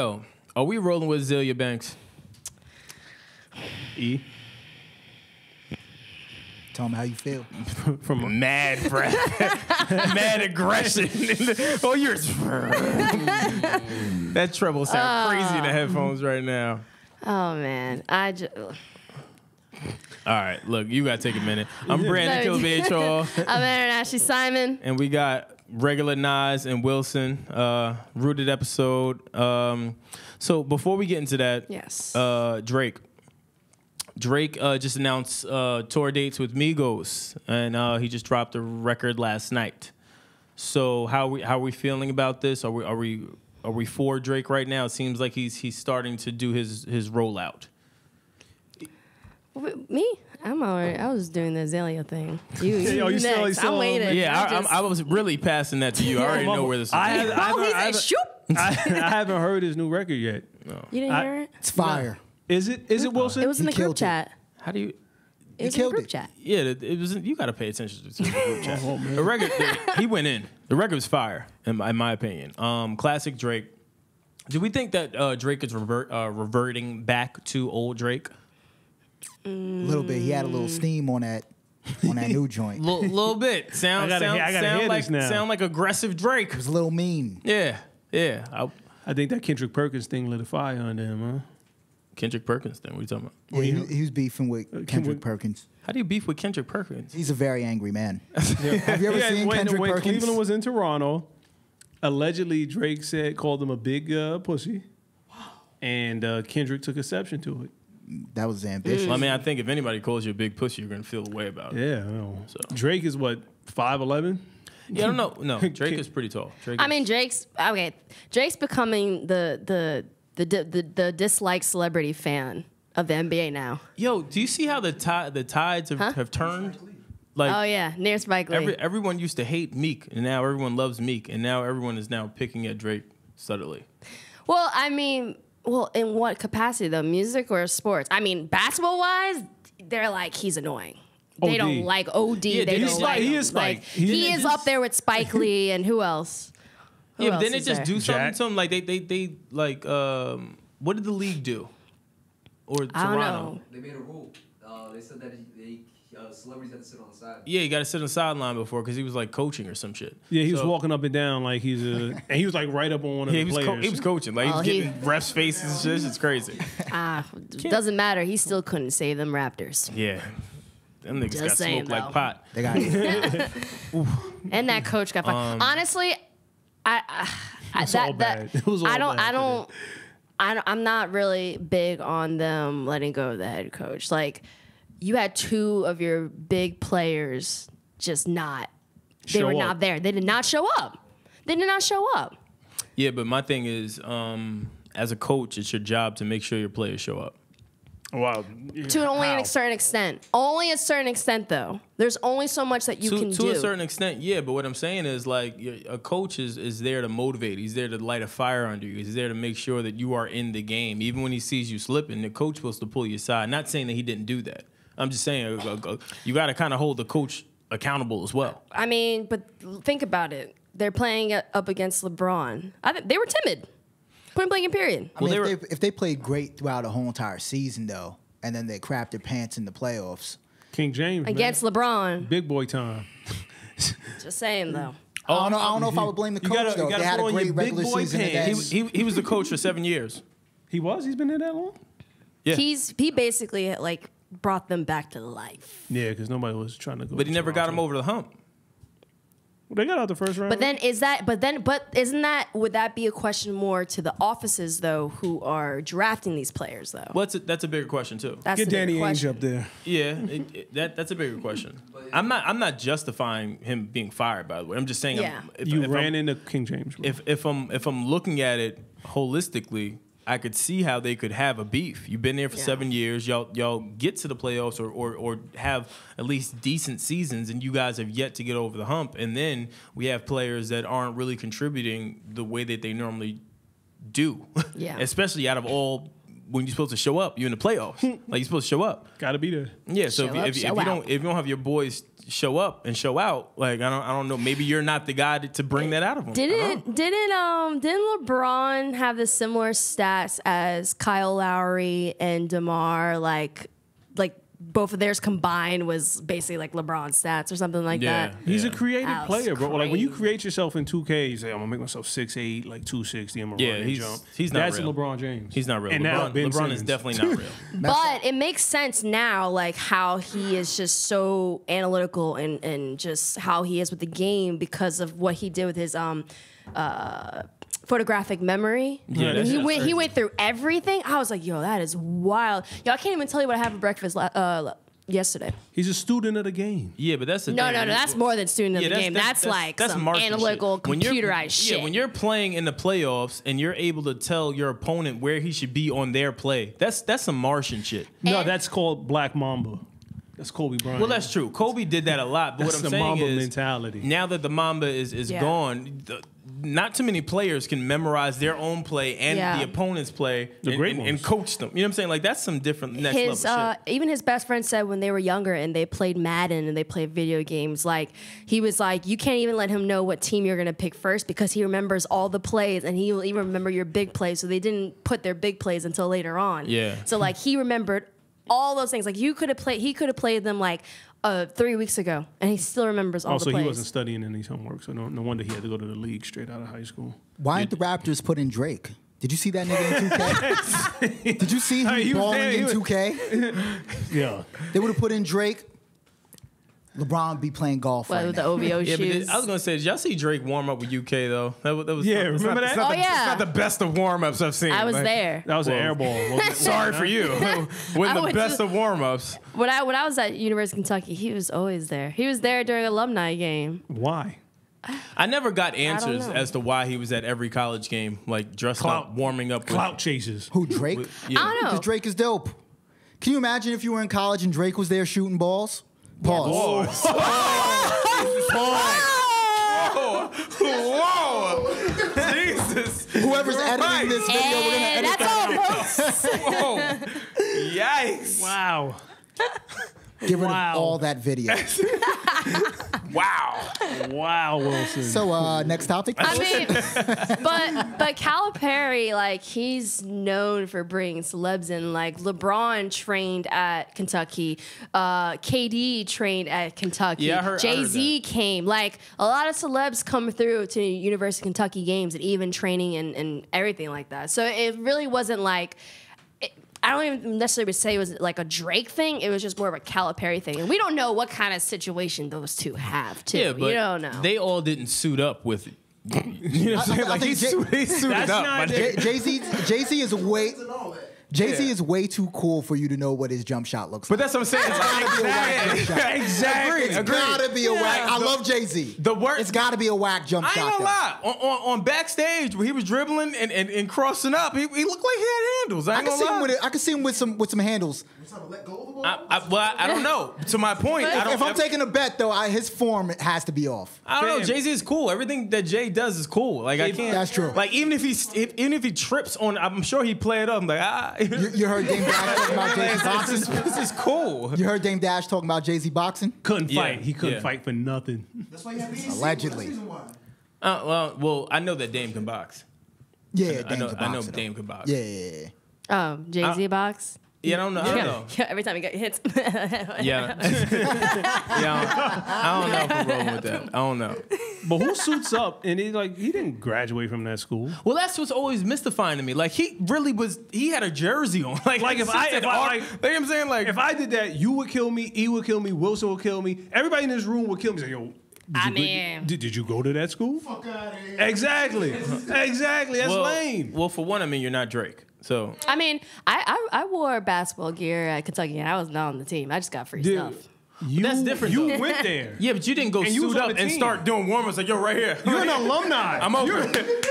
Yo, are we rolling with Azealia Banks? E. Tell me how you feel. From mad breath, mad aggression. Oh, you're. That treble sound crazy in the headphones right now. Oh man, All right, look, you gotta take a minute. I'm Brandon Killabh Hall. I'm Erin Ashley Simon, And we got regular Naz and Wylson, rooted episode. So before we get into that, yes, Drake just announced tour dates with Migos, and he just dropped a record last night. So how are we feeling about this? Are we for Drake right now? It seems like he's starting to do his rollout. Me? I'm already. I was doing the Azealia thing. You you next. still I'm waiting. Yeah, I was really passing that to you. I already know where this is going. I Shoop. haven't heard his new record yet. You didn't hear it? It's fire. Is it Wilson? It was in He the group killed it. chat. How do you? It was in the killed group it. chat. Yeah, it was. You got to pay attention to the group chat. The record, he went in. The record was fire, in my opinion. Classic Drake. Do we think that Drake is reverting back to old Drake? A little bit. He had a little steam on that new joint. It Little bit. Sound like aggressive Drake. was a little mean. Yeah. I think that Kendrick Perkins thing lit a fire under him, huh? Kendrick Perkins thing. What are you talking about? Yeah, he was beefing with Kendrick Perkins. How do you beef with Kendrick Perkins? He's a very angry man. Have you ever seen Kendrick when Perkins? Cleveland was in Toronto, allegedly Drake called him a big pussy, and Kendrick took exception to it. That was ambitious. I mean, I think if anybody calls you a big pussy, you're gonna feel a way about it. Yeah, I know. So. Drake is what, 5'11"? Yeah, I don't know. No, Drake is pretty tall. I mean, Drake's becoming the disliked celebrity fan of the NBA now. Yo, do you see how the tides have turned? Like, Oh yeah, near Spike Lee. everyone used to hate Meek, and now everyone loves Meek, and now everyone is now picking at Drake subtly. Well, I mean, in what capacity though? Music or sports? I mean, basketball wise, they're like he's annoying. They OD. don't like OD. Yeah, they he's don't like- like he him. is Spike. Like, He he is is just- up there with Spike Lee and who else? Who Yeah, but else didn't it is just there? do something Jack? to him? Like they like what did the league do? Or I don't Toronto? know. They made a rule. They said that celebrities had to sit on the side. Yeah, you got to sit on the sideline before because he was like coaching or some shit. Yeah, he was So- walking up and down like and he was like right up on one of Yeah, the he players. was coaching. Like he Oh, was he- getting refs' faces and shit. It's crazy. Doesn't matter. He still couldn't save them Raptors. Yeah, them niggas Just got saying, smoked like though. pot. They got And that coach got fired. Honestly, was all bad. It was all bad I'm not really big on them letting go of the head coach. Like, you had two of your big players just not. They Show were up. not there. They did not show up. They did not show up. Yeah, but my thing is, as a coach, it's your job to make sure your players show up. Wow. To only How? a certain extent. Only a certain extent, though. There's only so much that you can To do. a certain extent, yeah. But what I'm saying is, like, a coach is there to motivate. He's there to light a fire under you. He's there to make sure that you are in the game. Even when he sees you slipping, the coach supposed to pull you aside. Not saying that he didn't do that. I'm just saying you got to kind of hold the coach accountable as well. I mean, but think about it. They're playing up against LeBron. They were timid. Point blank and period. I mean, Well, if they played great throughout the whole entire season, though, and then they crapped their pants in the playoffs. King James Against man. LeBron. Big boy time. Just saying, though. I don't know if I would blame the You coach, gotta- though. you gotta They had put a on great your big regular boy season. and pants. then- He was the coach for 7 years. He's been there that long? Yeah. He basically like brought them back to life. Yeah, because nobody was trying to go. But he to never got him Toronto. over the hump. They got out the first round. But then isn't that would that be a question more to the offices though who are drafting these players though? Well, that's a bigger question too. That's Get the big Danny Ainge question. up there. Yeah, that's a bigger question. I'm not justifying him being fired. By the way, I'm just saying. Yeah. You ran into King James. Bro. If I'm looking at it holistically, I could see how they could have a beef. You've been there for 7 years. Y'all get to the playoffs or have at least decent seasons, and you guys have yet to get over the hump. And then we have players that aren't really contributing the way that they normally do. Yeah. Especially out of all when you're supposed to show up. You're in the playoffs. Like you're supposed to show up. Gotta be there. Yeah. So if you don't have your boys show up and show out, like I don't know, maybe you're not the guy to bring that out of them. Didn't LeBron have the similar stats as Kyle Lowry and DeMar? Like both of theirs combined was basically like LeBron's stats or something like that. He's a creative That player, was bro. Like when you crazy. create yourself in 2K, you say, I'm gonna make myself 6'8", like 260, I'm gonna run and jump. He's not That's real. LeBron James. He's not real. And now Ben LeBron is Simmons. definitely not real. But it makes sense now, like how he is just so analytical and just how he is with the game because of what he did with his photographic memory. Yeah, And that's he crazy. went through everything. I was like, yo, that is wild. Yo, I can't even tell you what I had for breakfast yesterday. He's a student of the game. Yeah, but that's the No, thing. that's more than student of the game. That's like some Martian analytical, shit. When you're- computerized shit. Yeah, when you're playing in the playoffs and you're able to tell your opponent where he should be on their play, that's some Martian shit. No, And- that's called Black Mamba. That's Kobe Bryant. Well, that's true. Kobe did that a lot, but That's what I'm the saying Mamba is, mentality. now that the Mamba is Yeah. gone, not too many players can memorize their own play and Yeah. the opponent's play The great and ones. coach them. You know what I'm saying? Like that's some different next his level shit. even his best friend said when they were younger and they played Madden and they played video games, like he was like, you can't even let him know what team you're gonna pick first because he remembers all the plays and he will even remember your big plays. So they didn't put their big plays until later on. Yeah. So like he remembered all those things. Like he could have played them like 3 weeks ago and he still remembers all Also, the plays. he wasn't studying in his homework, so no wonder he had to go to the league straight out of high school. Why didn't the Raptors put in Drake? Did you see that nigga in 2K? Did you see him He was balling there, he in was- 2K? Yeah. They would have put in Drake. LeBron would be playing golf What, right with the now. OVO Yeah, but shoes. I was gonna say, did y'all see Drake warm up with UK though? That was Yeah, it's remember not, it's that? not Oh, the, yeah. It's not the best of warm ups I've seen. I was Like, there. That was an Whoa. air ball. wasn't it? Sorry for you. I When the went best to- of warm ups. When I was at University of Kentucky, he was always there. He was there during alumni game. Why? I never got answers know. as to why he was at every college game, like dressed Clout. up, warming up. Clout chasers. Who, Drake? Yeah. I don't know. Because Drake is dope. Can you imagine if you were in college and Drake was there shooting balls? Pause. Whoa! Jesus! Whoever's editing this video, we're gonna And edit that's that. all, folks. Whoa! Yikes! Wow. Get rid Wow. of all that video. Wow! Wow, Wilson. So next topic. I mean, but Calipari, like he's known for bringing celebs in. Like LeBron trained at Kentucky, KD trained at Kentucky. Yeah, I heard Jay-Z came. Like a lot of celebs come through to University of Kentucky games and even training and everything like that. So it really wasn't like. I don't even necessarily say it was like a Drake thing. It was just more of a Calipari thing. And we don't know what kind of situation those two have, too. Yeah, but you don't know. they all didn't suit up with it. You know what I'm saying? I Like think he suited That's up. not- my nigga. Jay-Z is way. Jay-Z is way too cool for you to know what his jump shot looks But like. that's what I'm saying. It's gotta be a whack jump shot. Exactly. It's gotta be a whack. I love Jay-Z. The worst. It's gotta be a whack jump I ain't shot. gonna lie. On backstage where he was dribbling and crossing up, he looked like he had handles. I I ain't can see gonna him lie. with it. I can see him with some handles. I don't know. To my point, I don't. If I'm taking a bet though, his form has to be off. I don't know. Fam. Jay-Z is cool. Everything that Jay does is cool. Like I can't. That's true. Like even if he trips on, I'm sure he play it up. I'm like You heard Dame Dash talking about Jay-Z boxing. this is cool. You heard Dame Dash talking about Jay-Z boxing. couldn't Yeah, fight. He couldn't yeah. fight for nothing. Allegedly. Well, I know that Dame can box. Yeah, I Dame know. can I know box, though. Dame can box. Yeah. Oh, Jay-Z box? Yeah, I don't know. I don't know. Yeah, every time he got hits. Yeah. Yeah. I don't know if I'm rolling with that. I don't know. But who suits up? And he didn't graduate from that school. Well, that's what's always mystifying to me. Like he really was. He had a jersey on. Like Like, if I- said if I, art- like- you know what I'm saying? Like If I did that, you would kill me, E would kill me, Wilson would kill me. Everybody in this room would kill me. Say, yo, did you go to that school? Fuck out of here. Exactly. Exactly. That's lame. Well, for one, I mean, you're not Drake. I mean, I wore basketball gear at Kentucky and I was not on the team. I just got free Dude. stuff. That's different, You though. went there. Yeah, but you didn't go And you was suit on up the and team. start doing warm-ups like, yo, right here. You're an alumni. I'm over.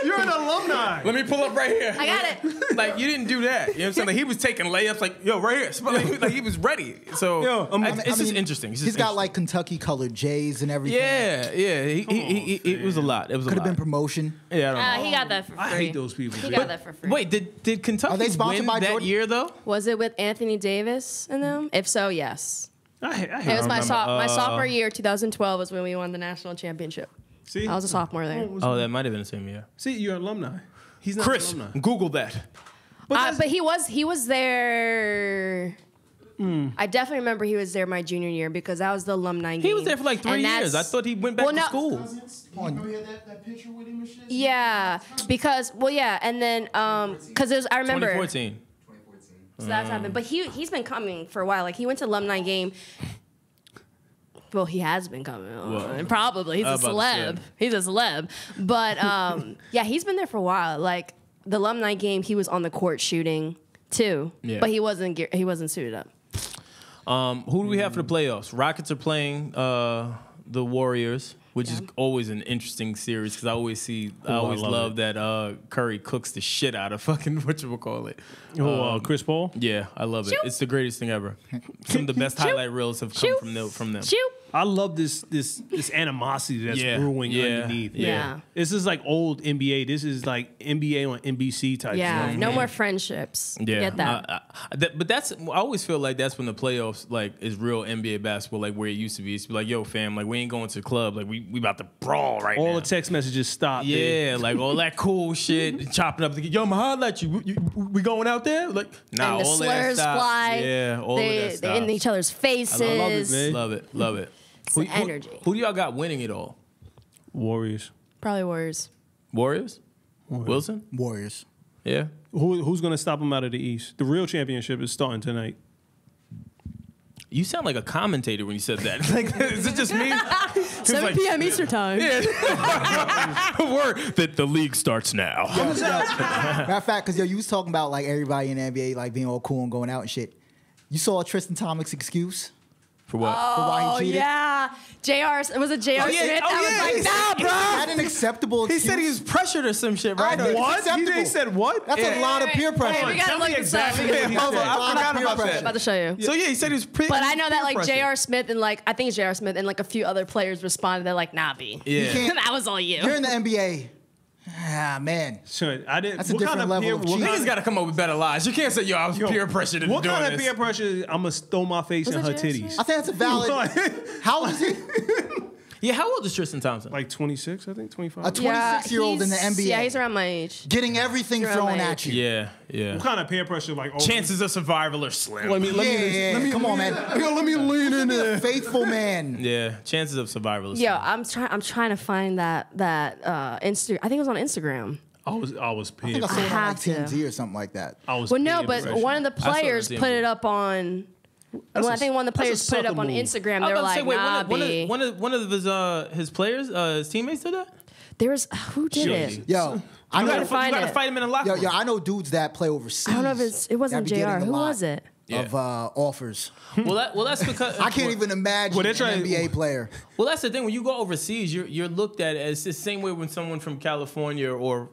You're an alumni. Let me pull up right here. I got it. Like, you didn't do that. You know what I'm saying? Like, he was taking layups like, yo, right here. Like, he was ready. So Yo, it's just interesting. It's just He's got interesting. like Kentucky colored J's and everything. Yeah. It was a lot. It was Could a have lot. been promotion. Yeah, I don't know. He got that for free. I hate those people. He got that for free. Wait, did Kentucky Are they sponsored win by that Jordan? year, though? Was it with Anthony Davis and them? If so, yes. I hate It was my remember. sophomore year, 2012, was when we won the national championship. See? I was a sophomore there. Oh, that might have been the same year. See, you're an alumni. He's not Chris, an alumni. Google that. But he was there. I definitely remember he was there my junior year because that was the alumni game. He was there for like 3 And years. that's- I thought he went back Well, to no- school. Remember he had that picture with him and shit? Yeah, because and then because I remember 2014. 2014. so that's happened. But he's been coming for a while. Like he went to alumni game. Well, he has been coming, and probably he's I a was about to celeb. say. He's a celeb, but yeah, he's been there for a while. Like the alumni game, he was on the court shooting too, Yeah. but he wasn't suited up. Who do we have for the playoffs? Rockets are playing the Warriors, which is always an interesting series because I always love that Curry cooks the shit out of fucking whatchamacallit. Chris Paul? Yeah, I love it. It's the greatest thing ever. Some of the best highlight reels have come from them. Shoot. I love this animosity that's Yeah, brewing yeah, underneath. Yeah. This is like old NBA. This is like NBA on NBC type Yeah, stuff. no more friendships. Yeah, Get that. But I always feel like that's when the playoffs like is real NBA basketball, like where it used to be. It's like, yo, fam, like we ain't going to the club, like we about to brawl right now. All the text messages stop. Yeah, like all that cool shit, chopping up. Yo, I'ma holler at you. We going out there? Like, nah, And the all of that slurs stops. fly. Yeah, all of that They're stuff. in each other's faces. I love it, man. Love it. It's the energy. Who do y'all got winning it all? Warriors. Probably Warriors. Warriors? Wilson? Warriors. Yeah. Who's going to stop them out of the East? The real championship is starting tonight. You sound like a commentator when you said that. Like, is it just me? 7 p.m. Eastern time. Word that the league starts now. Matter of fact, because you was talking about like everybody in the NBA like being all cool and going out and shit. You saw Tristan Thomas' excuse For what? for why Oh he cheated? yeah, JR. Was it JR yeah. Smith? Oh, I yeah. was like, nah, bro. Is that an acceptable He excuse? said he was pressured or some shit, I right? know. It's What? acceptable. They said what? That's a lot of peer pressure. we gotta Tell me look this up. exactly We what gotta- he Hold on, said. I forgot peer about pressure. that. I'm about to show you. So yeah, he said he was But I know that like pressure. J.R. Smith and like I think it's J.R. Smith and like a few other players responded. They're like, nah, B. Yeah. can't- that was all you. You're in the NBA. Ah, man. Sure, I didn't. That's a what different kind level peer, of what cheating. kind Niggas got to come up with better lies. You can't say, yo, I was peer pressured into What doing kind of this. peer pressure? I'm gonna throw my face Was in it her J.R. titties. Smith? I think that's a valid. How old is he? Yeah, how old is Tristan Thompson? Like 26, I think 25. A 26-year-old in the he's- NBA. Yeah, he's around my age. Getting everything You're thrown right. at you. Yeah. What kind of peer pressure? Like Chances of survival are slim. Let me Come on, man. let me lean in there. Faithful man. Yeah, chances of survival are slim. Yo, I'm trying to find that Insta. I think it was on Instagram. I was I peer. think I saw it on had like to. TNT or something like that. I was Well, no, peer but pressure. one of the saw it on players TNT. put it up on. Well, I think one of the players put it up on Instagram. They were like, nah, B. one of his players, his teammates did that? There was who did Surely. it? Yo, I You know. gotta, find you gotta it. fight him in a locker Yo, room. yo, I know dudes that play overseas. I don't know if it wasn't that be JR. getting a Who lot was it? Of offers. Well, that's because I can't even imagine Well, they're an trying- NBA player. Well, that's the thing. When you go overseas, you're looked at as the same way when someone from California or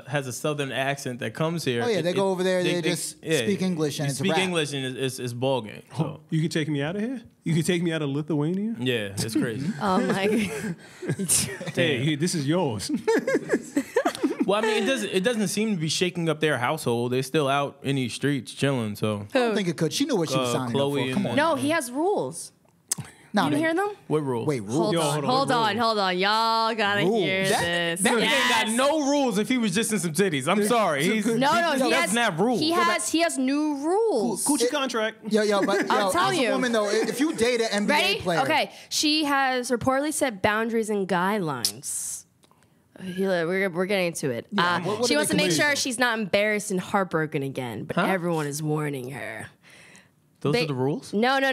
has a southern accent that comes here. Oh, yeah, they go over there, they just speak English and you it's a speak wrap. English and it's ball game. So You can take me out of here. You can take me out of Lithuania. yeah, it's crazy. Oh my! Hey, this is yours. Well, I mean, it doesn't seem to be shaking up their household. They're still out in these streets chilling. So I don't think it could. She knew what she was signing Chloe up for. Come and- on. No, he has rules. Nah, You didn't man. hear them? what rules? Wait, rules. Hold Yo, on, hold on. hold on. Y'all gotta Rules. hear this. That nigga ain't Yes. got no rules if he was just in some titties. I'm sorry. He's, No, he doesn't has. have rules. He has new rules. Coochie contract. Yo, but yo, I'm telling as a you. woman though, if you date an NBA Ready? player, Okay. She has reportedly set boundaries and guidelines. We're getting into it. what She are wants they to make sure committed to? she's not embarrassed and heartbroken again, but everyone is warning her. Those are the rules? No. No.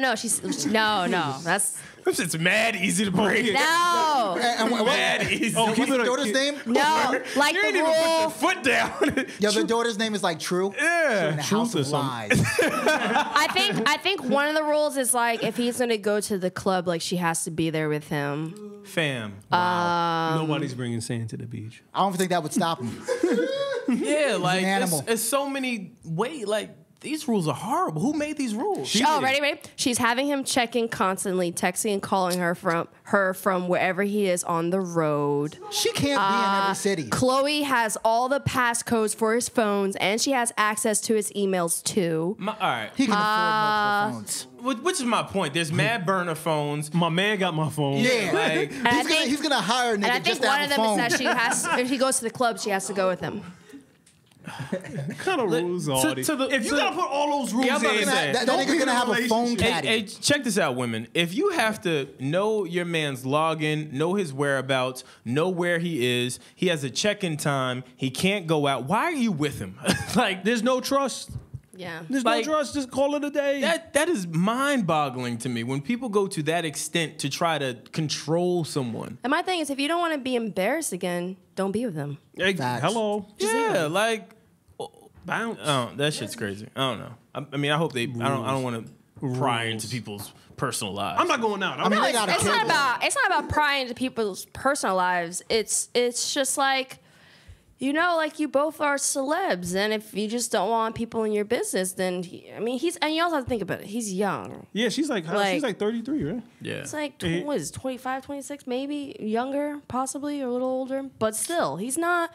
That's It's mad easy to break. no. Mad easy. What's the daughter's name? No, like You the ain't even put your rule. foot down. Yo, the daughter's name is like True. Yeah. In the Truth House or of something. Lies. I think one of the rules is like if he's gonna go to the club, like she has to be there with him. Fam. Nobody's bringing sand to the beach. I don't think that would stop him. Yeah, like an animal. it's so many. Wait, like these rules are horrible. Who made these rules? Ready? She's having him checking constantly, texting and calling her from wherever he is on the road. She can't be in every city. Chloe has all the passcodes for his phones, and she has access to his emails too. All right. He can afford multiple phones. Which is my point. There's mad burner phones. My man got my phone. Yeah. Like, He's gonna hire a And I nigga think just to one have of a them phone. is that she has. If he goes to the club, she has to go with him. What kind of rules are these? if you gotta put all those rules Yeah, I'm about in, to say. That don't nigga's be in gonna have a phone relationship. caddy. Hey, check this out, women. If you have to know your man's login, know his whereabouts, know where he is, he has a check-in time, he can't go out, why are you with him? Like, There's no trust. Yeah. There's Like, no trust. Just call it a day. that is mind-boggling to me when people go to that extent to try to control someone. And my thing is, if you don't want to be embarrassed again, don't be with him. Hey, Facts. hello. Yeah, like, Bounce. oh, that shit's crazy. I don't know. I mean, I hope they. I don't want to pry into people's personal lives. I'm not going out. I mean, they got a It's kid. not about prying into people's personal lives. It's just like, you know, like you both are celebs, and if you just don't want people in your business, then and you also have to think about it. He's young. Yeah, she's like 33, right? Yeah. It's like what is it, 25, 26, maybe younger, possibly or a little older, but still, he's not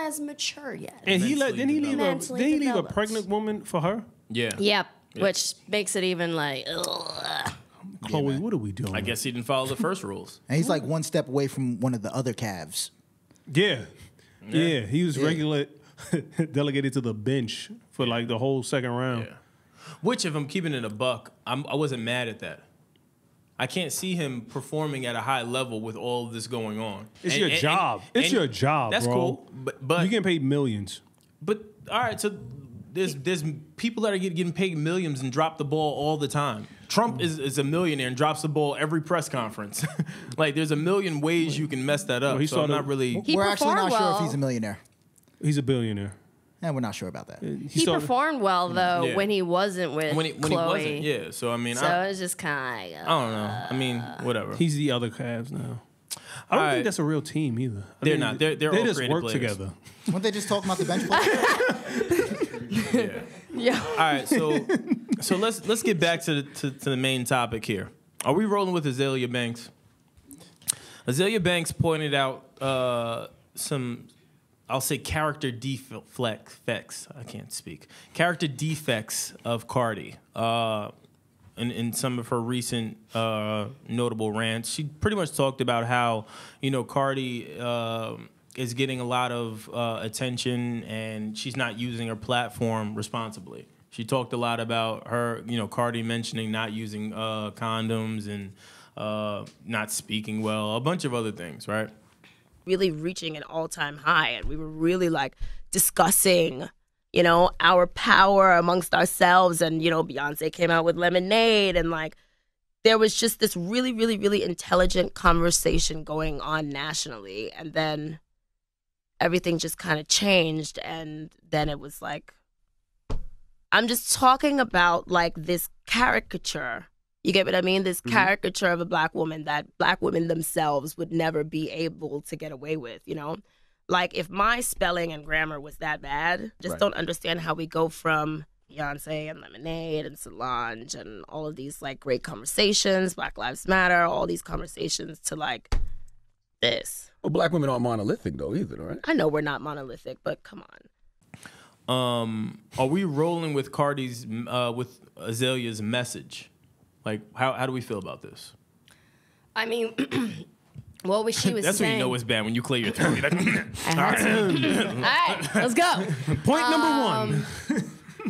as mature yet. And Mentally Mentally did he leave a developed. pregnant woman for her? Yeah. Yep, which makes it even like, ugh. Chloe, what are we doing? I guess he didn't follow the first rules. And he's like one step away from one of the other Cavs. Yeah, he was delegated to the bench for like the whole second round. Yeah. Which, if I'm keeping it a buck, I wasn't mad at that. I can't see him performing at a high level with all of this going on. It's your job. It's your job, That's bro. cool. But You getting paid millions. But all right, so there's people that are getting paid millions and drop the ball all the time. Trump is a millionaire and drops the ball every press conference. Like there's a million ways you can mess that up. Well, he So I'm started- not really. He We're actually not performed sure if well. he's a millionaire. He's a billionaire. And we're not sure about that. He performed well though Yeah. when he wasn't with when he Chloe. wasn't, yeah. So I mean, So it's just kind of I don't know. I mean, whatever. He's the other Cavs now. I don't All right. think that's a real team either. I They're think not. They're they all just creative work players. together. Weren't they just talking about the bench player? yeah. All right, so let's get back to the main topic here. Are we rolling with Azealia Banks? Azealia Banks pointed out some, I'll say, character defects. I can't speak. Character defects of Cardi. In some of her recent notable rants, she pretty much talked about how Cardi is getting a lot of attention and she's not using her platform responsibly. She talked a lot about her, Cardi mentioning not using condoms and not speaking well, a bunch of other things, right? Really reaching an all-time high, and we were really like discussing our power amongst ourselves, and Beyonce came out with Lemonade, and like there was just this really, really, really intelligent conversation going on nationally, and then everything just kind of changed, and then it was like, I'm just talking about like this caricature. You get what I mean? This caricature of a black woman that black women themselves would never be able to get away with, Like, if my spelling and grammar was that bad, just don't understand how we go from Beyonce and Lemonade and Solange and all of these, like, great conversations, Black Lives Matter, all these conversations to, like, this. Well, black women aren't monolithic, though, either, right? I know we're not monolithic, but come on. Are we rolling with Cardi's, with Azalea's message? Like, how do we feel about this? I mean, what was she was That's when saying? you know it's bad, when you clear your throat. You're like, I had to. All right, let's go. Point number one.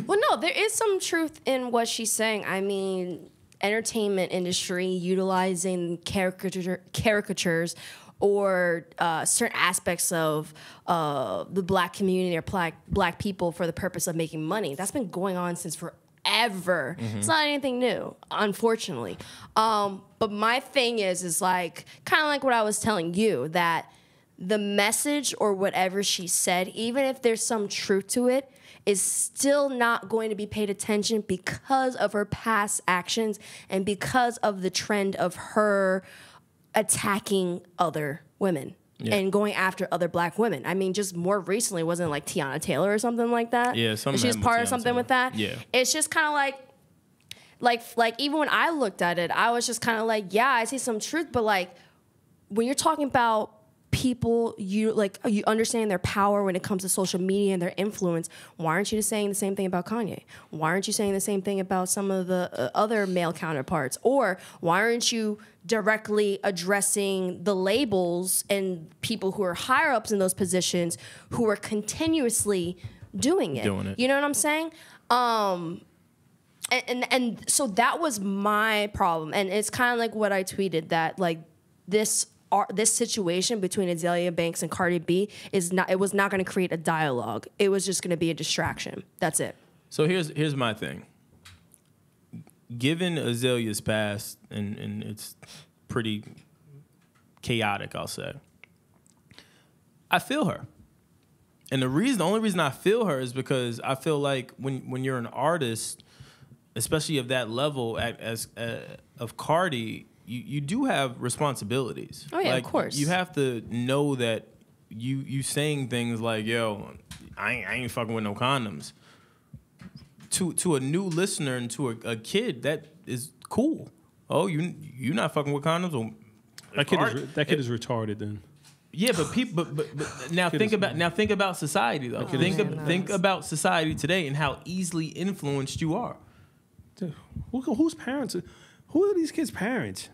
Well, no, there is some truth in what she's saying. I mean, entertainment industry utilizing caricatures or certain aspects of the black community or black people for the purpose of making money. That's been going on since forever. forever. It's not anything new, unfortunately. But my thing is like kind of like what I was telling you, that the message or whatever she said, even if there's some truth to it, is still not going to be paid attention because of her past actions and because of the trend of her attacking other women. Yeah. And going after other black women. I mean, just more recently, wasn't it like Tiana Taylor or something like that? Yeah, something. She's part of something with that. Yeah, it's just kind of like even when I looked at it, I was just kind of like, yeah, I see some truth, but like when you're talking about people, you understand their power when it comes to social media and their influence. Why aren't you just saying the same thing about Kanye? Why aren't you saying the same thing about some of the other male counterparts? Or why aren't you directly addressing the labels and people who are higher ups in those positions who are continuously doing it? You know what I'm saying? And so that was my problem, and it's kind of like what I tweeted, that like this situation between Azealia Banks and Cardi B was not going to create a dialogue. It was just going to be a distraction. That's it. So here's my thing. Given Azalea's past, and it's pretty chaotic, I'll say, I feel her. And the only reason I feel her is because I feel like when you're an artist, especially of that level of Cardi, you do have responsibilities. Oh, yeah, like, of course. You have to know that you saying things like, yo, I ain't fucking with no condoms. To a new listener and to a kid, that is cool. Oh, you not fucking with condoms? Well, that kid is retarded then. Yeah, but people, but now think about society though. Think about society today and how easily influenced you are. Dude, whose parents? Who are these kids' parents?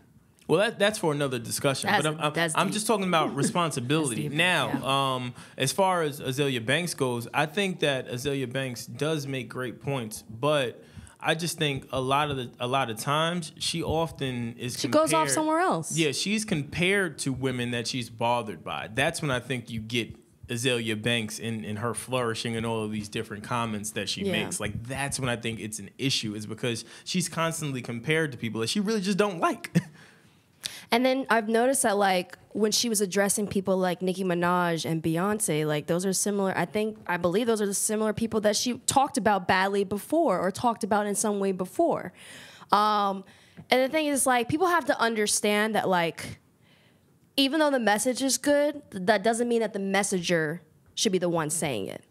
Well, that's for another discussion. I'm just talking about responsibility. Now, as far as Azealia Banks goes, I think that Azealia Banks does make great points, but I just think a lot of times she often is. She goes off somewhere else. Yeah, she's compared to women that she's bothered by. That's when I think you get Azealia Banks in her flourishing and all of these different comments that she makes. Like, that's when I think it's an issue, is because she's constantly compared to people that she really just don't like. And then I've noticed that, like, when she was addressing people like Nicki Minaj and Beyonce, like, those are similar. I believe those are the similar people that she talked about badly before or talked about in some way before. And the thing is, like, people have to understand that, like, even though the message is good, that doesn't mean that the messenger should be the one saying it.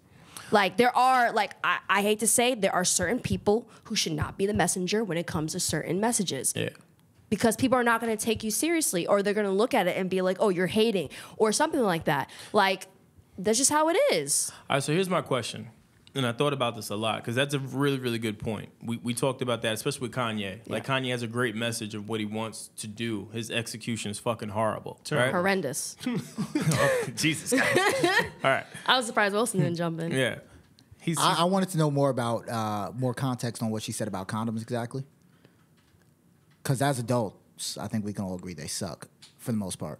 Like, there are, like, I hate to say, there are certain people who should not be the messenger when it comes to certain messages. Yeah. Because people are not going to take you seriously, or they're going to look at it and be like, oh, you're hating, or something like that. Like, that's just how it is. All right, so here's my question. And I thought about this a lot, because that's a really, really good point. We talked about that, especially with Kanye. Yeah. Like, Kanye has a great message of what he wants to do. His execution is fucking horrible. Right? Horrendous. Oh, Jesus. All right. I was surprised Wilson didn't jump in. Yeah. I wanted to know more about, more context on what she said about condoms exactly. Because as adults, I think we can all agree they suck for the most part.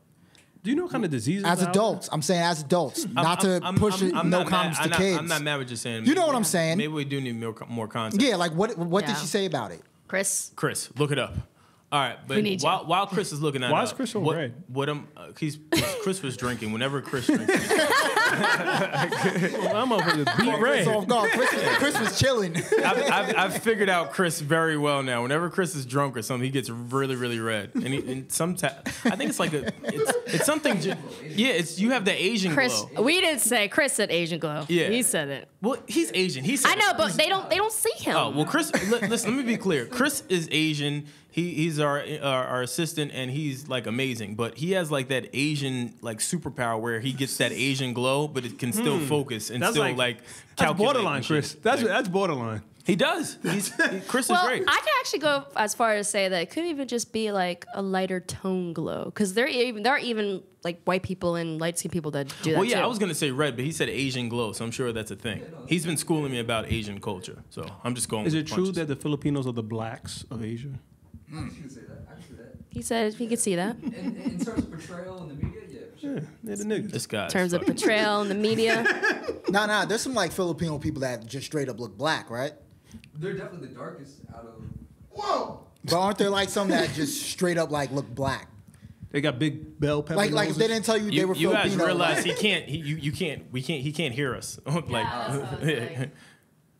Do you know what kind of diseases? As adults, I'm saying as adults, not to push no condoms to kids. I'm not mad with just saying. You know what I'm saying? Maybe we do need more context. Yeah, like what did she say about it? Chris, look it up. All right, but while Chris is looking at it, why is Chris so red? Chris was drinking. Whenever Chris drinks, I'm over the beat red. Chris was chilling. I've figured out Chris very well now. Whenever Chris is drunk or something, he gets really, really red. And sometimes I think it's like it's something. Yeah, you have the Asian Chris, glow. We didn't say Chris said Asian glow. Yeah, he said it. Well, he's Asian. I know, but they don't see him. Oh well, Chris. Listen, let me be clear. Chris is Asian. He's our assistant, and he's like amazing. But he has like that Asian like superpower where he gets that Asian glow, but it can still focus and that's still like that's borderline, Chris. That's borderline. He does. Chris is great. I can actually go as far as say that it could even just be like a lighter tone glow, because there are even like white people and light skinned people that do that. Well, yeah, too. I was gonna say red, but he said Asian glow, so I'm sure that's a thing. He's been schooling me about Asian culture, so I'm just going. Is with it true punches. that the Filipinos are the blacks of Asia? I can say that. I can see that. He said he could see that. In terms of portrayal in the media, yeah, for sure. Yeah, they're the niggas. This guy. In terms of portrayal in the media. No, there's some like Filipino people that just straight up look black, right? They're definitely the darkest out of. Whoa! But aren't there like some that just straight up like look black? They got big bell pepper Like if noses. they didn't tell you they were You Filipino. guys realize like, he can't hear us. Like,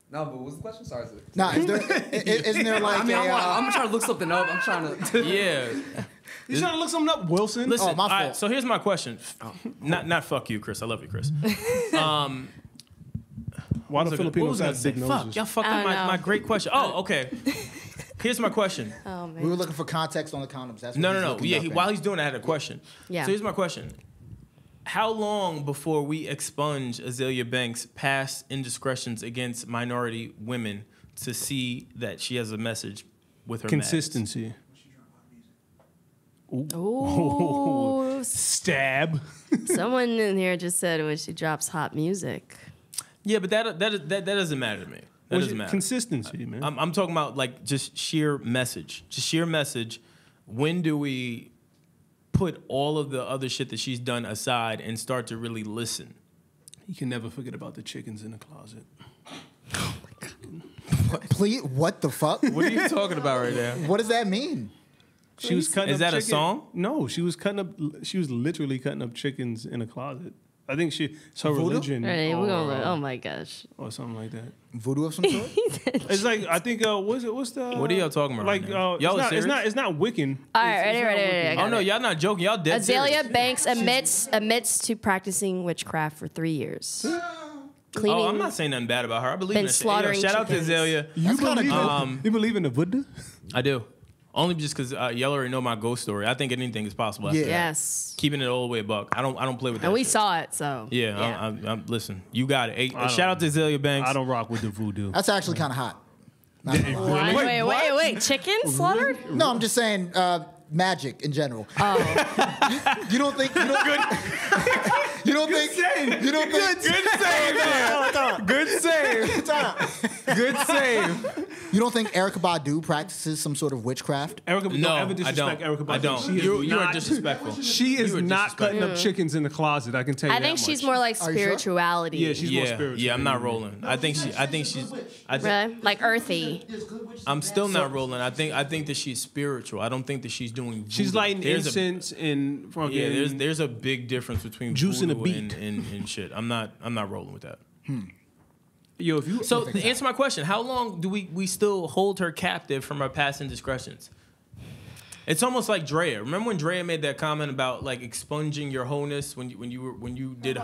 No, but what was the question? Sorry. Nah, isn't there like I mean, a, I'm trying to look something up. I'm trying to. yeah. You trying to look something up, Wilson? Listen, Oh, my all right, fault. so here's my question. Not fuck you, Chris. I love you, Chris. Why do Filipinos gonna have say? big Fuck, noses? y'all fucked I up don't know. my great question. Oh, okay. Here's my question. Oh man. we were looking for context on the condoms. That's what No. he's looking Yeah, up in. while he's doing that, I had a question. Yeah. So here's my question. How long before we expunge Azealia Banks' past indiscretions against minority women to see that she has a message with her Consistency. Ooh, Stab. someone in here just said when she drops hot music. mags? Yeah, but that doesn't matter to me. That doesn't matter. Consistency, man. I'm talking about like just sheer message. Just sheer message. When do we put all of the other shit that she's done aside and start to really listen? You can never forget about the chickens in the closet. Please, what the fuck? What are you talking about right now? What does that mean? She was cutting Is up that a chicken- song? No, she was cutting up. She was literally cutting up chickens in a closet. I think it's her Voodoo? religion, Right, we're gonna, or, oh my gosh. or something like that. Voodoo of some sort? It's like I think what's the What are y'all talking about like right now? it's Y'all not, serious? it's not Wiccan. All right, It's ready. not I Wiccan. got Oh no, it. y'all not joking. Y'all dead Azealia serious. Banks admits to practicing witchcraft for 3 years. Cleaning. Oh, I'm not saying nothing bad about her. I believe Been in that shit. slaughtering Shout out to chickens. Azealia. You believe, good. you believe in the Buddha? I do. Only just because y'all already know my ghost story. I think anything is possible. after Yeah. that. Yes. Keeping it all the way a buck. I don't play with that. And we shit. saw it, so. Yeah, I'm listen. You got it. Hey, I shout out to Azealia Banks. I don't rock with the voodoo. That's actually kind of hot. Not gonna lie. Wait. Chicken slaughtered? No, I'm just saying magic in general. Oh. You don't think you don't think Good save. Good save. you don't think Erykah Badu practices some sort of witchcraft? Erica, No, don't ever I disrespect don't. Erykah Badu. I don't. She is You are not- disrespectful. She is You are not cutting disrespectful. up chickens in the closet. I can tell you I that think she's much. more like Are you sure? spirituality. Yeah, she's more Yeah, spiritual. yeah. I'm not rolling. I think she's. Really? Like earthy. I'm still not rolling. I think that she's spiritual. I don't think that she's doing. She's voodoo. lighting There's incense and fucking. Yeah, there's a big difference between Juice and a voodoo beat. and shit. I'm not rolling with that. Yo, if you So to answer my question, how long do we still hold her captive from her past indiscretions? It's almost like Drea. Remember when Drea made that comment about like expunging your wholeness when you did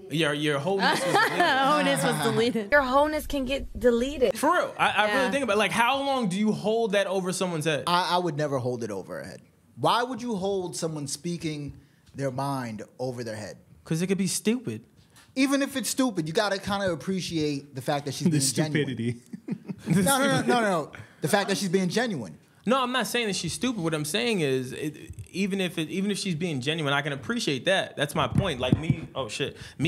yeah, your wholeness was deleted. Onus was deleted. Your wholeness can get deleted. For real. I Yeah. really think about like how long do you hold that over someone's head? I would never hold it over her head. Why would you hold someone speaking their mind over their head? Because it could be stupid. Even if it's stupid, you gotta kind of appreciate the fact that she's the being genuine. stupidity. No. The fact that she's being genuine. No, I'm not saying that she's stupid. What I'm saying is, even if she's being genuine, I can appreciate that. That's my point. Like me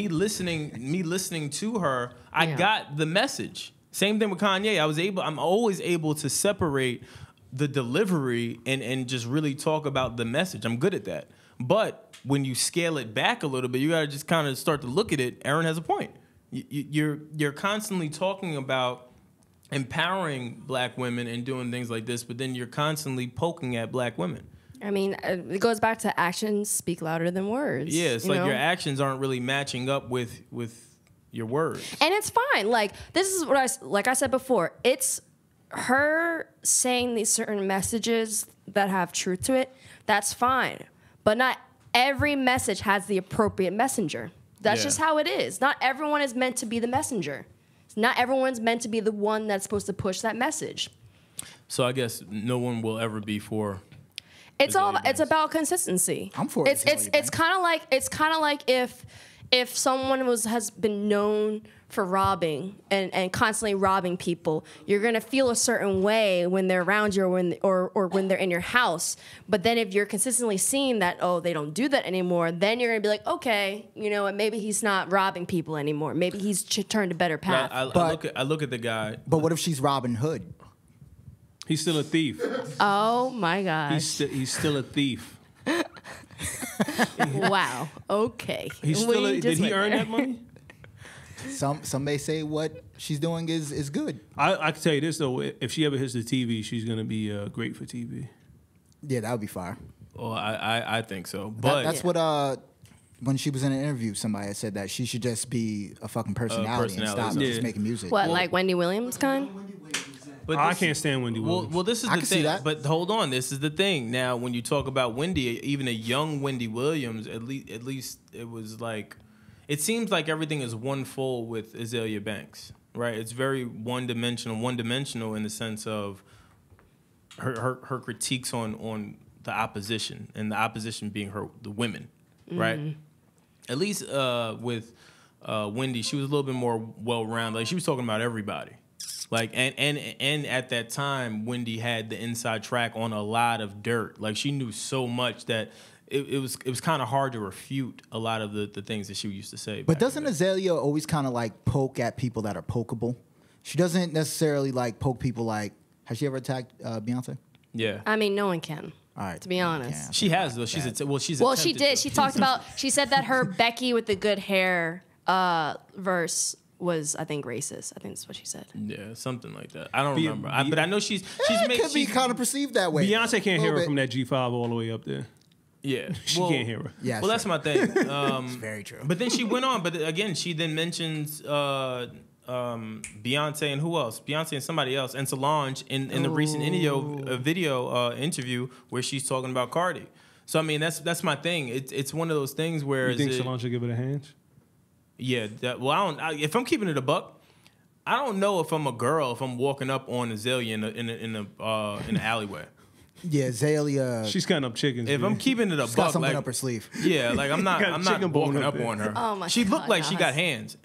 listening to her, I Yeah. got the message. Same thing with Kanye. I'm always able to separate the delivery and just really talk about the message. I'm good at that. But when you scale it back a little bit, you got to just kind of start to look at it. Erin has a point. You're constantly talking about empowering black women and doing things like this, but then you're constantly poking at black women. I mean, it goes back to actions speak louder than words. Yeah, it's you like know? your actions aren't really matching up with your words. And it's fine. Like, this is what I said before. It's her saying these certain messages that have truth to it. That's fine. But not every message has the appropriate messenger. That's Yeah. just how it is. Not everyone is meant to be the messenger. Not everyone's meant to be the one that's supposed to push that message. So I guess no one will ever be for. It's all. Azealia It's about consistency. I'm for It's Azealia Banks. kind of like if someone has been known for robbing and constantly robbing people, you're gonna feel a certain way when they're around you or when they're in your house. But then if you're consistently seeing that, oh, they don't do that anymore, then you're gonna be like, okay, you know what? Maybe he's not robbing people anymore. Maybe he's turned a better path. I look at the guy. But what if she's Robin Hood? He's still a thief. Oh my gosh! He's still a thief. Wow. Okay. He's still. We Did just he went earn there. that money? Some may say what she's doing is good. I can tell you this though: if she ever hits the TV, she's gonna be great for TV. Yeah, that would be fire. Well, I think so. But That's what when she was in an interview, somebody had said that she should just be a fucking personality and stop Yeah. just making music. What, like Wendy Williams kind? but I this- can't stand Wendy Williams. Well, this is I the can see thing. that. But hold on, this is the thing. Now, when you talk about Wendy, even a young Wendy Williams, at least it was like, it seems like everything is one full with Azealia Banks, right? It's very one dimensional in the sense of her critiques on the opposition, and the opposition being the women, right? At least with Wendy, she was a little bit more well-rounded. Like, she was talking about everybody. Like, and at that time, Wendy had the inside track on a lot of dirt. Like, she knew so much that it was kind of hard to refute a lot of the things that she used to say. But doesn't Azealia always kind of like poke at people that are pokeable? She doesn't necessarily like poke people like. Has she ever attacked Beyonce? Yeah. I mean, no one can. All right, To be honest. Yeah. She has, though. She's Well, she attempted did. to. She talked about. She said that her Becky with the good hair verse was, I think, racist. I think that's what she said. Yeah, something like that. I don't remember. But I know she's It made. could be kind of perceived that way. Beyonce can't hear her Little from bit. that G5 all the way up there. Yeah, She can't hear her. Yeah, Well, that's my thing. very true. But then she went on. But again, she then mentions Beyonce and who else? Beyonce and somebody else, and Solange in the recent video interview where she's talking about Cardi. So I mean, that's my thing. It's one of those things where You think Solange should give it a hand? Yeah. If I'm keeping it a buck, I don't know if I'm a girl if I'm walking up on Azealia in the alleyway. Yeah, Azealia. She's cutting up chickens. If man. I'm keeping it a She's got buck, something like, up her sleeve. yeah, like I'm not chicken bone walking up up there. on her. Oh my She looked like she got gosh. hands.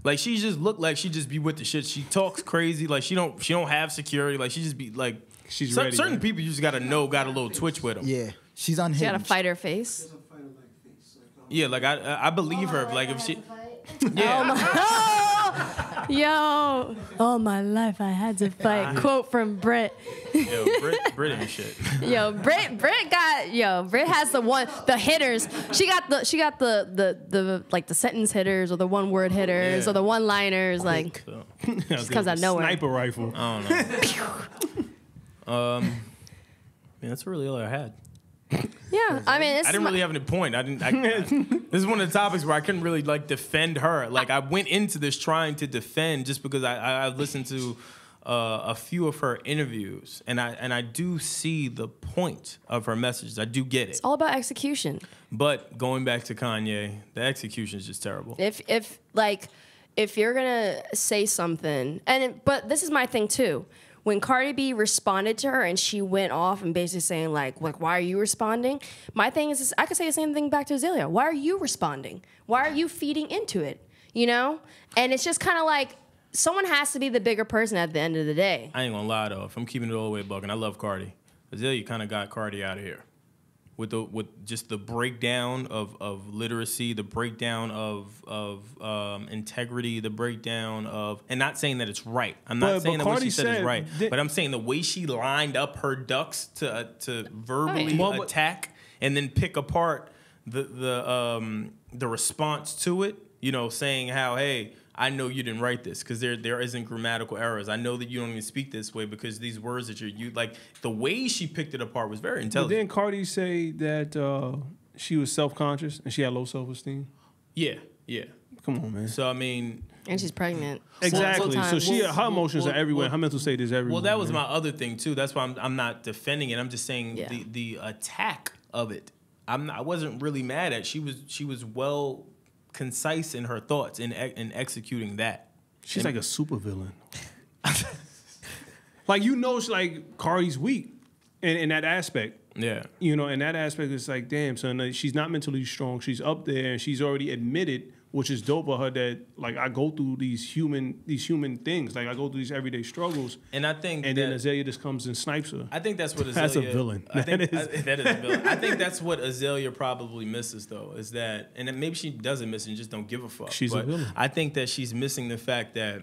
Like she just looked like she just be with the shit. She talks crazy. Like she don't have security. Like she just be like. She's ready, certain man. people you just gotta know got a little twitch with them. Yeah, she's unhinged. She had to fight her face. Yeah, like I believe her. Like if she. Oh Yeah. my, yo, all my life I had to fight. Quote from Britt. Yo, Brit and shit. Yo, Britt has the hitters. She got the like the sentence hitters or the one word hitters Yeah. or the one liners. Like So, just comes out of nowhere. Sniper rifle. I don't know. Man, that's really all I had. Yeah, I mean, I didn't really have any point. This is one of the topics where I couldn't really like defend her. Like I went into this trying to defend just because I listened to a few of her interviews and I do see the point of her messages. I do get it. it's all about execution. But going back to Kanye, the execution is just terrible. If you're gonna say something, but this is my thing too. When Cardi B responded to her and she went off and basically saying like why are you responding? My thing is I could say the same thing back to Azealia. Why are you responding? Why are you feeding into it? You know? And it's just kind of like someone has to be the bigger person at the end of the day. I ain't gonna lie though, if I'm keeping it all the way buck, and I love Cardi, Azealia kind of got Cardi out of here. With just the breakdown of literacy, the breakdown of integrity, the breakdown of, and not saying that it's right. I'm not saying that what she said is right, but I'm saying the way she lined up her ducks to verbally attack and then pick apart the response to it. You know, saying how, hey, I know you didn't write this because there isn't grammatical errors. I know that you don't even speak this way because these words that you like, the way she picked it apart was very But intelligent. didn't Cardi say that she was self-conscious and she had low self-esteem? Yeah. Come on, man. So I mean, And she's pregnant. Exactly. So her emotions are everywhere. well- Her mental state is everywhere. well, that was man. my other thing too. That's why I'm not defending it. I'm just saying Yeah. the attack of it. I wasn't really mad at. She was well concise in her thoughts in executing that. She's like a supervillain. Like it's like Cardi's weak in that aspect. Yeah. You know, in that aspect, it's like, damn, son, she's not mentally strong. She's up there, and she's already admitted, which is dope of her, that like I go through these human things, like I go through these everyday struggles, And I think and that, then Azealia just comes and snipes her. I think that's what Azealia. That's a villain. I think That is- that is a villain. I think that's what Azealia probably misses, though, is that, and then maybe she doesn't miss it and just don't give a fuck. She's a but villain. I think that she's missing the fact that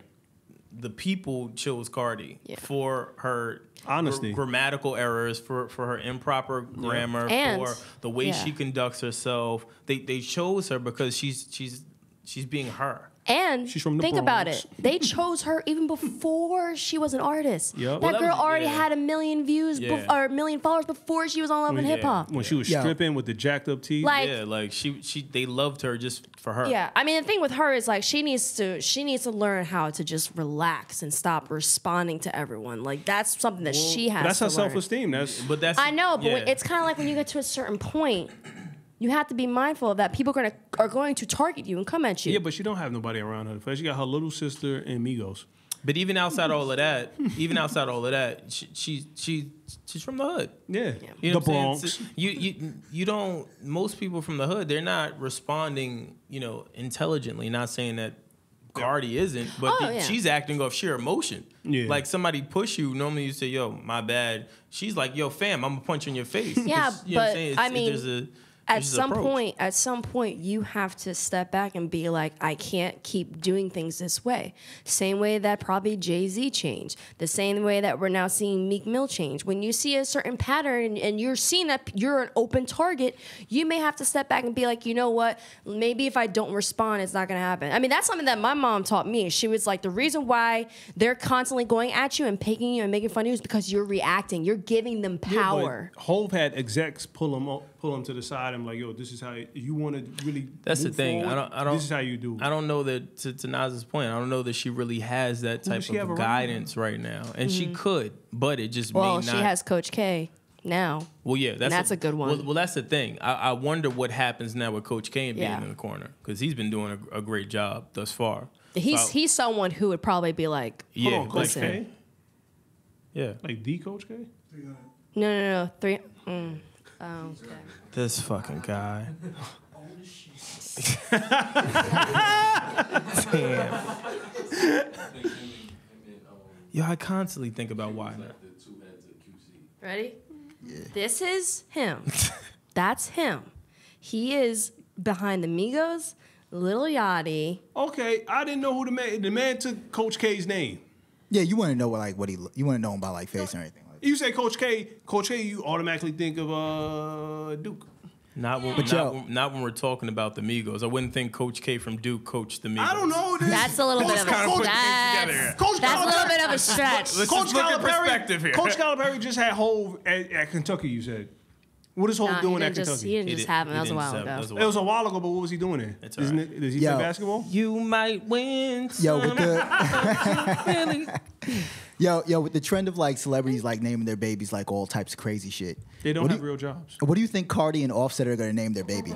the people chose Cardi for her Honesty. grammatical errors, for her improper grammar, And- for the way yeah. she conducts herself. They chose her because she's being her. And She's from the think about Bronx. it. They chose her even before she was an artist. Yep. That Well, that girl was- already yeah. had 1 million views Yeah. or 1 million followers before she was on Love and Yeah. Hip Hop. When she was Yo. stripping with the jacked up teeth. Like, Yeah, like they loved her just for her. yeah, I mean the thing with her is like she needs to learn how to just relax and stop responding to everyone. Like that's something that she has. That's to her learn. self-esteem. That's But that's I know, but yeah. it's kind of like when you get to a certain point, you have to be mindful of that people are going to target you and come at you. yeah, but she don't have nobody around her. She got her little sister and Migos. But even outside all of that, she's from the hood. Yeah, You know the what I'm Bronx. saying? So you don't. Most people from the hood, they're not responding, intelligently. Not saying that Cardi isn't, but Oh, yeah. she's acting off sheer emotion. Yeah. Like somebody push you, normally you say, "Yo, my bad." She's like, "Yo, fam, I'm gonna punch you in your face." Yeah, 'Cause, you know what I'm but saying? I mean, there's this approach. at some point, you have to step back and be like, I can't keep doing things this way. Same way that probably Jay-Z changed. The same way that we're now seeing Meek Mill change. When you see a certain pattern and you're seeing that you're an open target, you may have to step back and be like, you know what? Maybe if I don't respond, it's not going to happen. I mean, that's something that my mom taught me. She was like, the reason why they're constantly going at you and picking you and making fun of you is because you're reacting. You're giving them power. Yeah, but Hove had execs pull him to the side and like, yo, this is how you want to really. That's the move thing. forward? I don't. This is how you do. I don't know that to Naz's point. I don't know that she really has that Who does type she have of around guidance right now, and she could, but it just Well, may she not. has Coach K now. Well, yeah, that's a good one. Well, that's the thing. I wonder what happens now with Coach K being Yeah. in the corner because he's been doing a great job thus far. He's someone who would probably be like, Yeah, Hold on, Coach listen. K? yeah. Like the Coach K? No. Oh, okay. This fucking guy. Damn. Yo, I constantly think about why not. Ready? This is him. That's him. He is behind the Migos, Lil Yachty. Okay, I didn't know who the man took Coach K's name. Yeah, you want to know you want to know him by like face or anything. Like You say Coach K, you automatically think of Duke. Not when we're talking about the Migos. I wouldn't think Coach K from Duke coached the Migos. I don't know. That's a little bit of a kinda put things that's, together. that's a little bit of a stretch. Let's Coach just look at perspective here. Coach Calipari just had Hove at Kentucky. You said, what is Hove Nah, doing he at didn't Kentucky? he didn't just have him. That was a while ago. It was a while ago, but what was he doing there? It's all Isn't right. it? Does he Yo. play basketball? You might win. Yo, with the yo, with the trend of like celebrities like naming their babies like all types of crazy shit. They don't What do have real jobs. What do you think Cardi and Offset are gonna name their baby?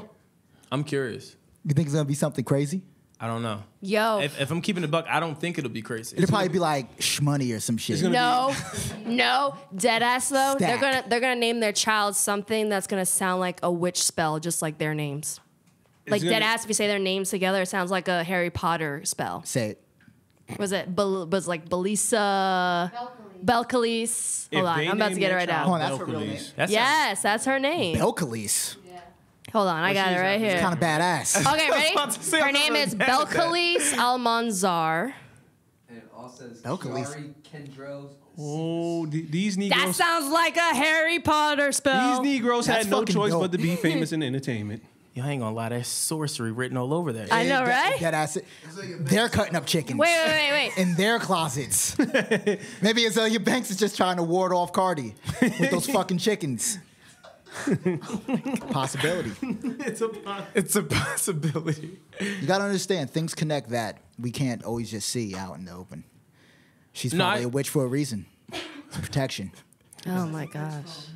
I'm curious. You think it's gonna be something crazy? I don't know. Yo. If I'm keeping it buck, I don't think it'll be crazy. It'll probably be like Shmoney or some shit. No, dead ass though. Stack. They're gonna name their child something that's gonna sound like a witch spell, just like their names. Like gonna- dead ass. If you say their names together, it sounds like a Harry Potter spell. Say it. Was it? Was like Belisa? Belcalis. Hold on, I'm about to get it right now. Hold on, that's her real name. Yes, that's her name. Belcalis. Hold on, I got it right here. Kind of badass. Okay, ready? about to say, Her I'm name not is mad at that. Belcalis Almanzar. And it also says Belcalis. Kiari Kendros. Oh, these That Negroes. sounds like a Harry Potter spell. These Negroes That's had no fucking choice dope. but to be famous in entertainment. Yo, I ain't gonna lie, there's sorcery written all over that. I know, right? Deadass. They're cutting up chickens. Wait. In their closets. Maybe Azealia Banks is just trying to ward off Cardi with those fucking chickens. Possibility. It's a possibility. You gotta understand, things connect that we can't always just see out in the open. She's No, probably I- a witch for a reason. It's protection. Oh my gosh.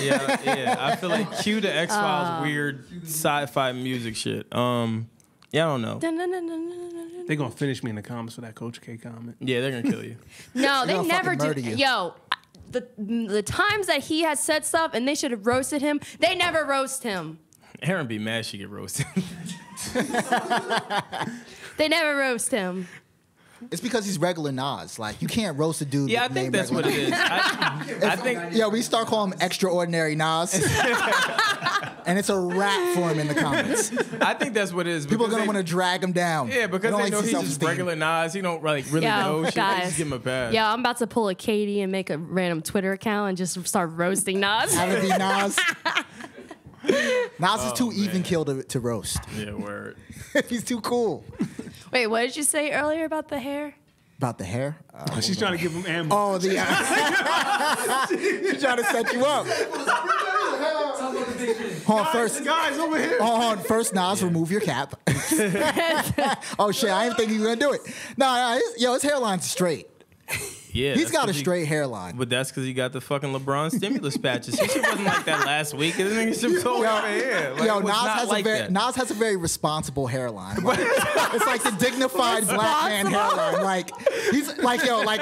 Yeah. I feel like cue the X Files weird sci-fi music shit. Yeah, I don't know. They're gonna finish me in the comments for that Coach K comment. Yeah, they're gonna kill you. No, they gonna never fucking murder do. you. Yo, the times that he has said stuff and they should have roasted him, they never roast him. Aaron be mad she get roasted. They never roast him. It's because he's regular Nas. Like, you can't roast a dude. Yeah, I with think name that's what regular it is. I think Yo, we start calling him Extraordinary Nas. And it's a rap for him in the comments. I think that's what it is. People are because going to want to drag him down. Yeah, because don't they like know see he's just self-esteem. regular Nas. He don't like really know Yo, shit. They guys. just give him a pass. Yo, I'm about to pull a Katie and make a random Twitter account and just start roasting Nas. Have it be Nas. Nas is too man. even killed to roast. Yeah, word. He's too cool. Wait, what did you say earlier about the hair? About the hair? She's trying to give him ammo. Oh, she's trying to set you up. Hold on, first. Guys over here. Hold on, first, Nas, remove your cap. Oh shit, I didn't think he was gonna do it. No, his hairline's straight. Yeah, He's got a straight hairline. But that's because he got the fucking LeBron stimulus patches. His shit wasn't like that last week. This nigga shit so over here. Like, Nas has a very responsible hairline. Like, it's like the dignified black man hairline. Like he's like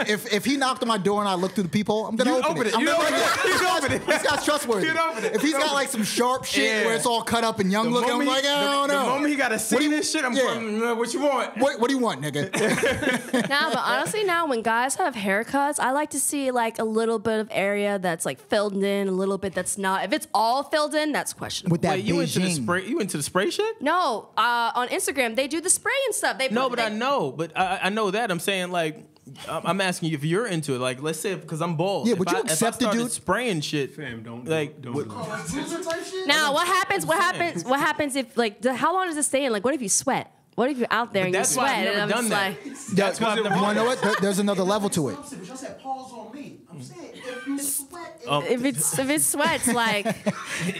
if he knocked on my door and I looked through the people, I'm gonna open it. This guy's trustworthy. If he's got like some sharp shit where it's all cut up and young looking, I'm like, I don't know. The moment he got to see this shit, I'm like, what you want? What do you want, nigga? Now, but honestly, now when guys have haircuts, I like to see like a little bit of area that's like filled in, a little bit that's not. If it's all filled in, that's questionable. With that Wait, you into the spray? You into the spray shit? No, on Instagram they do the spray and stuff. I know that. I'm saying like. I'm asking you if you're into it. Like, let's say because I'm bald. Yeah, would you accept the dude spraying shit? Fam, don't. Now, what happens? What happens if like? How long does it stay in? Like, what if you sweat? What if you're out there and you sweat? I've never done that. That's why you know what? There's another level to it. But y'all said pause on me. I'm saying if you sweat. If it sweats, like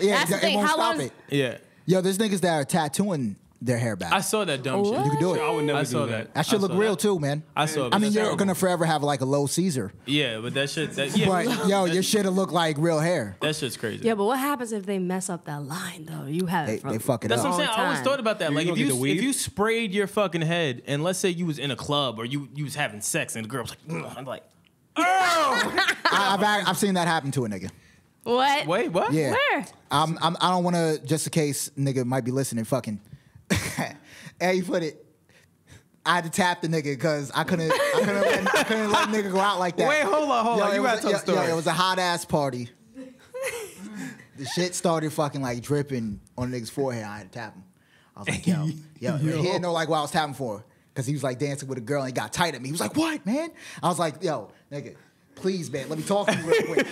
Yeah, that's the thing. it won't How stop long? it. Yeah. Yo, there's niggas that are tattooing their hair back. I saw that dumb shit. You can do it. I would never I saw do that. That should look real too, man. I saw it. I mean, That's you're terrible. gonna forever have like a low Caesar. Yeah, but that shit. But Your shit'll look like real hair. that shit's crazy. Yeah, but what happens if they mess up that line though? You have it. They fuck it That's up. what I'm saying. I always time. thought about that. You Like gonna if get the weave? you sprayed your fucking head, and let's say you was in a club or you was having sex, and the girl was like, I'm like, I've seen that happen to a nigga. What? wait, what? Yeah. Where? I don't want to, just in case nigga might be listening, fucking. Hey, you put it. I had to tap the nigga because I couldn't let nigga go out like that. Wait, hold on. You gotta tell the story. It was a hot ass party. The shit started fucking like dripping on the nigga's forehead. I had to tap him. I was like, yo. He didn't know like what I was tapping for because he was like dancing with a girl and he got tight at me. He was like, what, man? I was like, yo, nigga, please, man, let me talk to you real quick.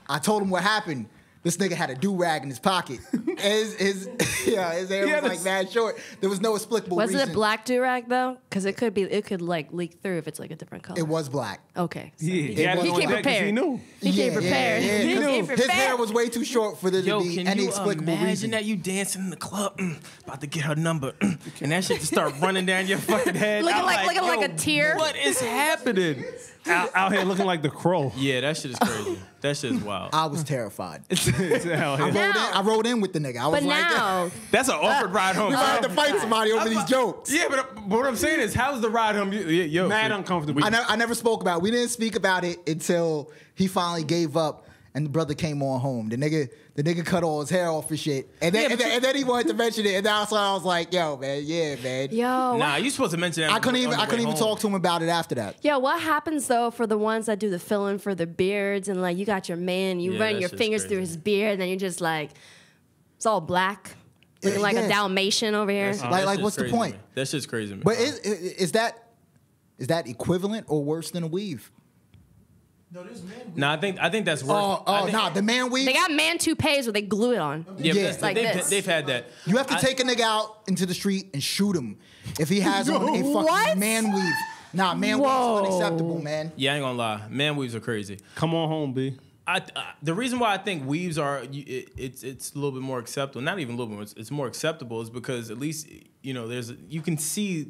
I told him what happened. This nigga had a do-rag in his pocket. His hair was like mad short. There was no explicable reason. Was it a black do-rag though? Because it could like leak through if it's like a different color. It was black. Okay. So He he had it came on deck 'cause prepared. he knew. He came prepared. Yeah, He came His hair prepared. was way too short for there to Yo, be can any you explicable imagine reason. that you dancing in the club, about to get her number, and that shit just start running down your fucking head? Looking I'm like yo, a tear. What is happening? Out here looking like the crow. Yeah, that shit is crazy. That shit is wild. I was terrified. Out here. I rode in with the nigga. I was But like, now, That's an awkward ride home. we might have to fight somebody over these jokes. Yeah, but what I'm saying is, how's the ride home? Yo, Mad uncomfortable. I never spoke about it. We didn't speak about it until he finally gave up and the brother came on home. The nigga cut all his hair off and shit. And then he wanted to mention it. And that's why I was like, yo, man, yeah, man. yo, Nah, you supposed to mention that. I couldn't even talk to him about it after that. Yo, what happens though for the ones that do the filling for their beards and like you got your man, you Yeah, run that your shit's fingers crazy. through his beard, and then you're just like, it's all black, looking like Yeah. a Dalmatian over here. Like, what's the point? That shit's crazy, man. But is that equivalent or worse than a weave? No, this man. Nah, I think that's worse. The man weave. They got man toupees where they glue it on. Yeah, Yeah. but Like this. they've had that. You have to take a nigga out into the street and shoot him if he has on a fucking What? man weave. Nah, man Whoa. weave's unacceptable, man. Yeah, I ain't gonna lie. Man weaves are crazy. Come on home, B. The reason why I think weaves are it's a little bit more acceptable. Not even a little bit more. It's more acceptable is because at least you can see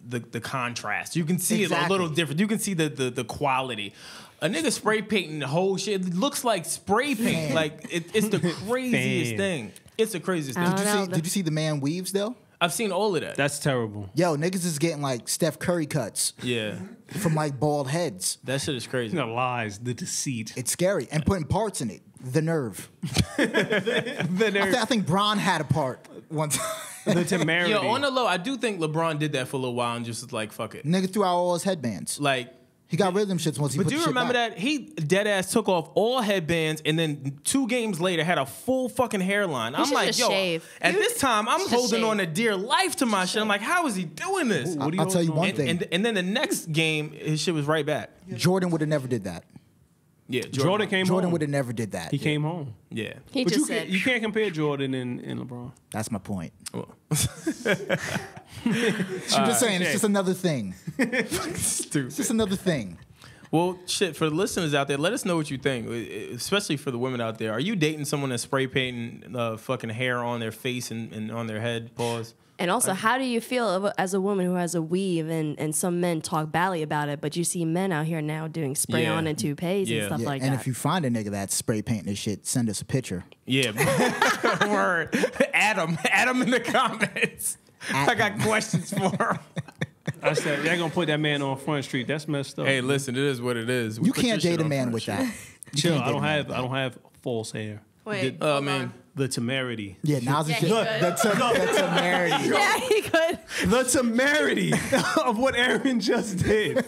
the contrast. You can see it a little different. You can see the quality. A nigga spray painting the whole shit. It looks like spray paint. Fan. Like it's the craziest Fan. thing. It's the craziest I thing. don't know. Did you see the man weaves though? I've seen all of that. That's terrible. Yo, niggas is getting like Steph Curry cuts Yeah, from like bald heads. that shit is crazy. The lies, the deceit. It's scary. And putting parts in it. The nerve. I think Bron had a part one time. The temerity. Yo, on the low, I do think LeBron did that for a little while and just was like, fuck it. Nigga threw out all his headbands. Like, He got rid of them shits once he but put do the you shit remember back. that? He dead ass took off all headbands and then 2 games later had a full fucking hairline. I'm should like, just yo, shave. at this time, I'm should holding shave. on a dear life to my shit. I'm like, how is he doing this? What do I'll tell you one And, thing. and then the next game, his shit was right back. Jordan would have never did that. Yeah, Jordan came Jordan home. would have never did that. He came home. Yeah. He But just said, you can't compare Jordan and LeBron. That's my point. Well, I'm just saying, it's just another thing. stupid. It's just another thing. Well, shit, for the listeners out there, let us know what you think, especially for the women out there. Are you dating someone that's spray painting fucking hair on their face and on their head? Pause. and also, how do you feel as a woman who has a weave and some men talk badly about it, but you see men out here now doing spray Yeah. on and toupees Yeah. and stuff Yeah, like and that. if you find a nigga that's spray painting this shit, send us a picture. Yeah. Word. Adam in the comments. I got questions for him. I said, y'all gonna put that man on Front Street. That's messed up. Hey, listen, it is what it is. We You put your can't shit date a on man Front with Street. that. You Chill. can't I date don't a man have with I don't have false hair. Wait, Oh, hold man. on. The temerity. Yeah, Nas is Yeah, just he the temerity. Yeah, he could. The temerity of what Erin just did.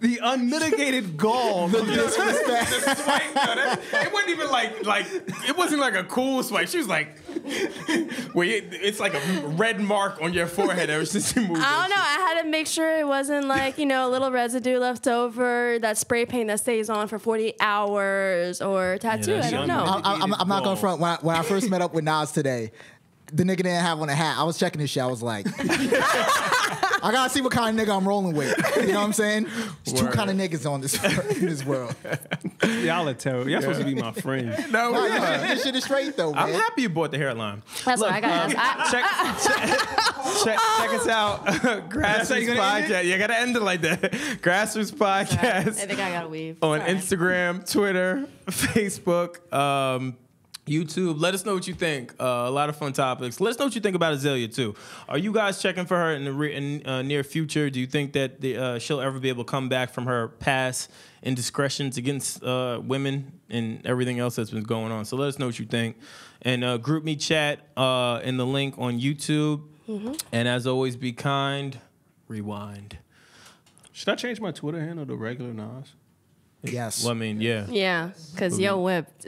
The unmitigated gall. The swipe, it wasn't even like it wasn't like a cool swipe. She was like, wait, it's like a red mark on your forehead ever since you moved. I don't know. I had to make sure it wasn't like, a little residue left over, that spray paint that stays on for 48 hours or tattoo. that's I don't young. know. I'm not gonna front. When I first met up with Nas today, the nigga didn't have on a hat. I was checking this shit. I was like, I gotta see what kind of nigga I'm rolling with. You know what I'm saying? There's two Word. kind of niggas on in this world. Y'all are terrible. Y'all supposed to be my friend. No, Nah, yeah. this shit is straight though, man. I'm happy you bought the hairline. That's what I got. Check us out. Grassroots you gonna end Podcast. You gotta end it like that. Grassroots I Podcast think I got to weave. on Sorry. Instagram, Twitter, Facebook, YouTube. Let us know what you think. A lot of fun topics. Let us know what you think about Azealia too. Are you guys checking for her in the near future? Do you think that she'll ever be able to come back from her past indiscretions against women and everything else that's been going on? So let us know what you think. And group me chat in the link on YouTube. Mm-hmm. And as always, be kind. Rewind. Should I change my Twitter handle to regular Nas? Yes. Well, I mean, yeah. Yeah, because yo whipped.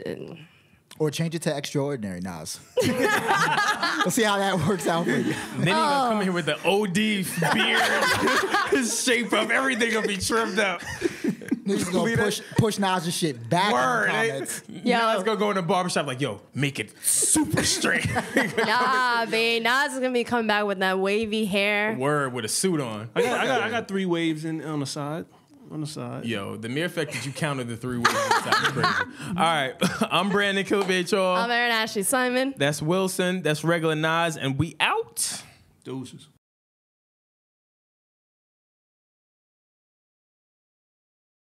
Or change it to extraordinary Nas. We'll see how that works out for you. And then he gonna come here with the OD beard, his shape up, everything gonna be trimmed up. Niggas gonna push Nas' shit back Word. in the comments. Now it's gonna go in the barbershop like, yo, make it super straight. Nah, babe. Nas is going to be coming back with that wavy hair. Word with a suit on. I got 3 waves on the side. On the side. Yo, the mere fact that you counted the 3 waves sounds crazy. All right, I'm Brandon Killabh Hall. I'm Erin Ashley Simon. That's Wilson. That's regular Nas, and we out. Deuces.